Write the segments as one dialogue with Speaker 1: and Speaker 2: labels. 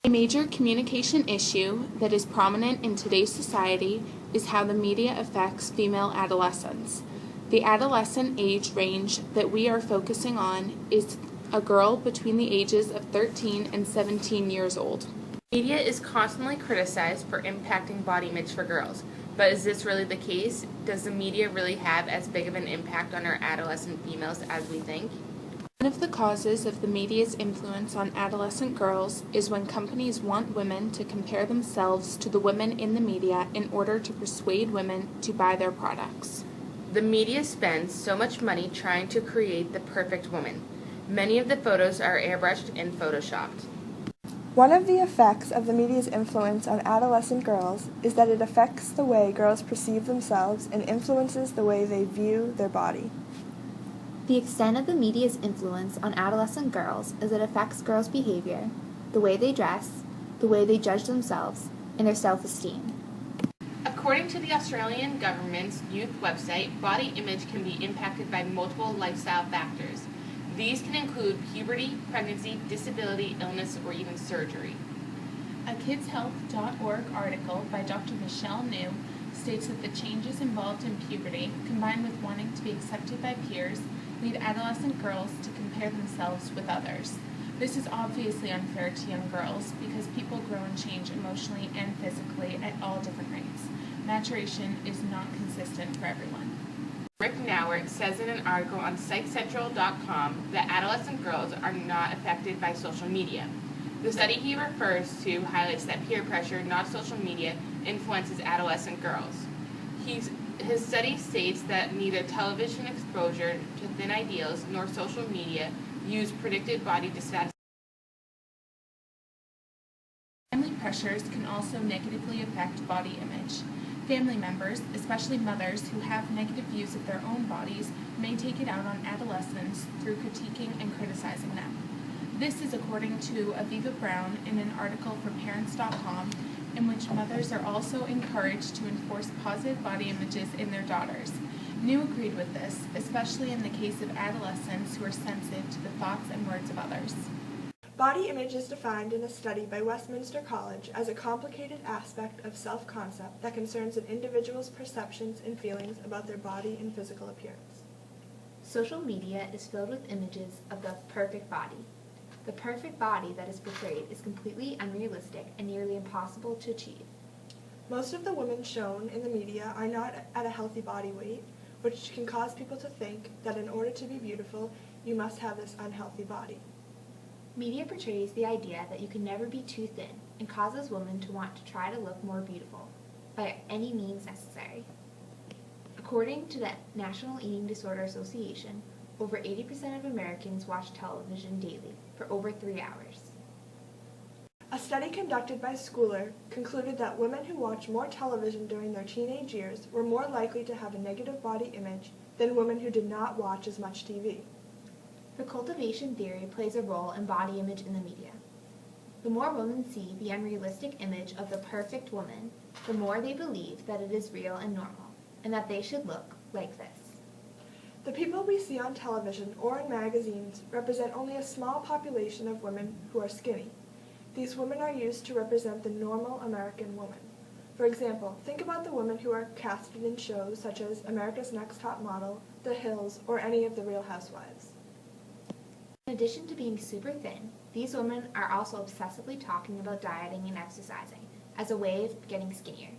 Speaker 1: A major communication issue that is prominent in today's society is how the media affects female adolescents. The adolescent age range that we are focusing on is a girl between the ages of 13 and 17 years old.
Speaker 2: Media is constantly criticized for impacting body image for girls, but is this really the case? Does the media really have as big of an impact on our adolescent females as we think?
Speaker 1: One of the causes of the media's influence on adolescent girls is when companies want women to compare themselves to the women in the media in order to persuade women to buy their products.
Speaker 2: The media spends so much money trying to create the perfect woman. Many of the photos are airbrushed and photoshopped.
Speaker 3: One of the effects of the media's influence on adolescent girls is that it affects the way girls perceive themselves and influences the way they view their body.
Speaker 4: The extent of the media's influence on adolescent girls is it affects girls' behavior, the way they dress, the way they judge themselves, and their self-esteem.
Speaker 2: According to the Australian government's youth website, body image can be impacted by multiple lifestyle factors. These can include puberty, pregnancy, disability, illness, or even surgery.
Speaker 1: A kidshealth.org article by Dr. Michelle New states that the changes involved in puberty, combined with wanting to be accepted by peers, lead adolescent girls to compare themselves with others. This is obviously unfair to young girls because people grow and change emotionally and physically at all different rates. Maturation is not consistent for everyone.
Speaker 2: Rick Nauert says in an article on PsychCentral.com that adolescent girls are not affected by social media. The study he refers to highlights that peer pressure, not social media, influences adolescent girls. His study states that neither television exposure to thin ideals nor social media use predicted body dissatisfaction.
Speaker 1: Family pressures can also negatively affect body image. Family members, especially mothers who have negative views of their own bodies, may take it out on adolescents through critiquing and criticizing them. This is according to Aviva Brown in an article for Parents.com, in which mothers are also encouraged to enforce positive body images in their daughters. New agreed with this, especially in the case of adolescents who are sensitive to the thoughts and words of others.
Speaker 3: Body image is defined in a study by Westminster College as a complicated aspect of self-concept that concerns an individual's perceptions and feelings about their body and physical appearance.
Speaker 4: Social media is filled with images of the perfect body. The perfect body that is portrayed is completely unrealistic and nearly impossible to achieve.
Speaker 3: Most of the women shown in the media are not at a healthy body weight, which can cause people to think that in order to be beautiful, you must have this unhealthy body.
Speaker 4: Media portrays the idea that you can never be too thin and causes women to want to try to look more beautiful by any means necessary. According to the National Eating Disorder Association, over 80% of Americans watch television daily for over 3 hours.
Speaker 3: A study conducted by Schooler concluded that women who watch more television during their teenage years were more likely to have a negative body image than women who did not watch as much TV.
Speaker 4: The cultivation theory plays a role in body image in the media. The more women see the unrealistic image of the perfect woman, the more they believe that it is real and normal, and that they should look like this.
Speaker 3: The people we see on television or in magazines represent only a small population of women who are skinny. These women are used to represent the normal American woman. For example, think about the women who are casted in shows such as America's Next Top Model, The Hills, or any of the Real Housewives.
Speaker 4: In addition to being super thin, these women are also obsessively talking about dieting and exercising as a way of getting skinnier.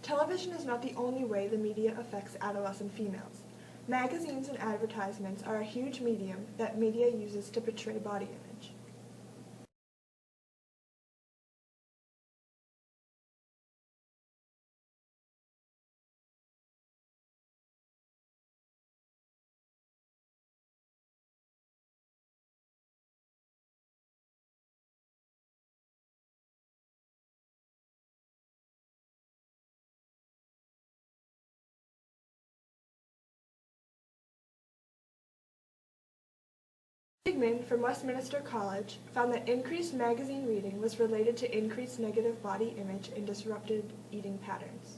Speaker 3: Television is not the only way the media affects adolescent females. Magazines and advertisements are a huge medium that media uses to portray body image. Sigmund from Westminster College found that increased magazine reading was related to increased negative body image and disrupted eating patterns.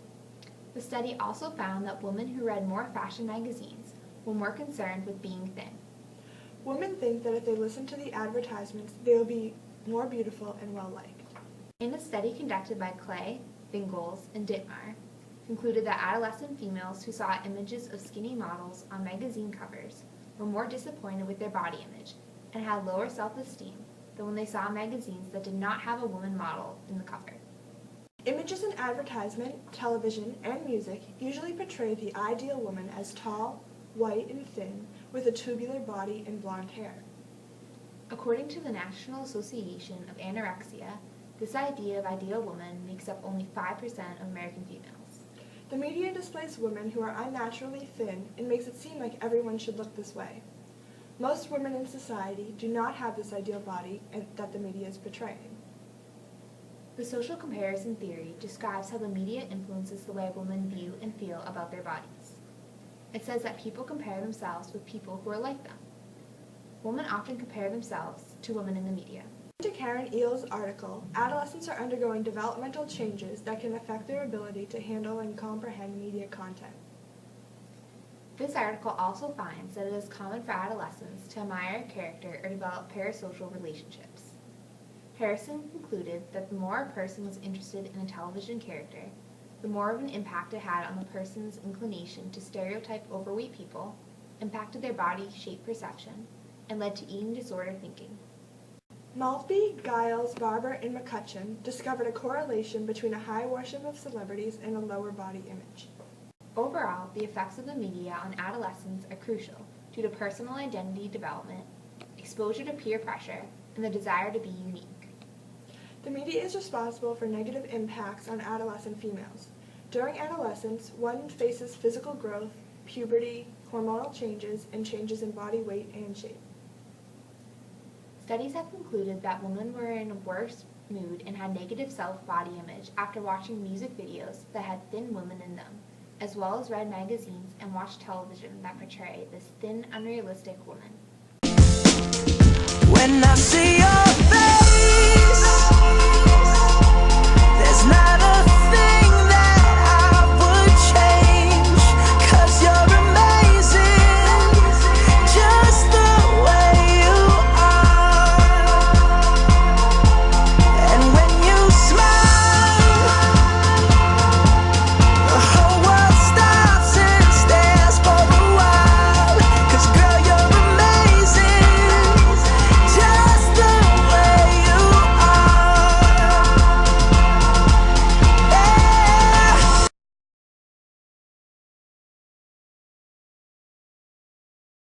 Speaker 4: The study also found that women who read more fashion magazines were more concerned with being thin.
Speaker 3: Women think that if they listen to the advertisements, they will be more beautiful and well-liked.
Speaker 4: In a study conducted by Clay, Bingles, and Dittmar, concluded that adolescent females who saw images of skinny models on magazine covers were more disappointed with their body image and had lower self-esteem than when they saw magazines that did not have a woman model in the cover.
Speaker 3: Images in advertisement, television, and music usually portray the ideal woman as tall, white, and thin, with a tubular body and blonde hair.
Speaker 4: According to the National Association of Anorexia, this idea of ideal woman makes up only 5% of American females.
Speaker 3: The media displays women who are unnaturally thin and makes it seem like everyone should look this way. Most women in society do not have this ideal body that the media is portraying.
Speaker 4: The social comparison theory describes how the media influences the way women view and feel about their bodies. It says that people compare themselves with people who are like them. Women often compare themselves to women in the media.
Speaker 3: According to Karen Eel's article, adolescents are undergoing developmental changes that can affect their ability to handle and comprehend media content.
Speaker 4: This article also finds that it is common for adolescents to admire a character or develop parasocial relationships. Harrison concluded that the more a person was interested in a television character, the more of an impact it had on the person's inclination to stereotype overweight people, impacted their body shape perception, and led to eating disorder thinking.
Speaker 3: Maltby, Giles, Barber, and McCutcheon discovered a correlation between a high worship of celebrities and a lower body image.
Speaker 4: Overall, the effects of the media on adolescents are crucial due to personal identity development, exposure to peer pressure, and the desire to be unique.
Speaker 3: The media is responsible for negative impacts on adolescent females. During adolescence, one faces physical growth, puberty, hormonal changes, and changes in body weight and shape.
Speaker 4: Studies have concluded that women were in a worse mood and had negative self-body image after watching music videos that had thin women in them, as well as read magazines and watched television that portray this thin, unrealistic woman.
Speaker 5: When I see your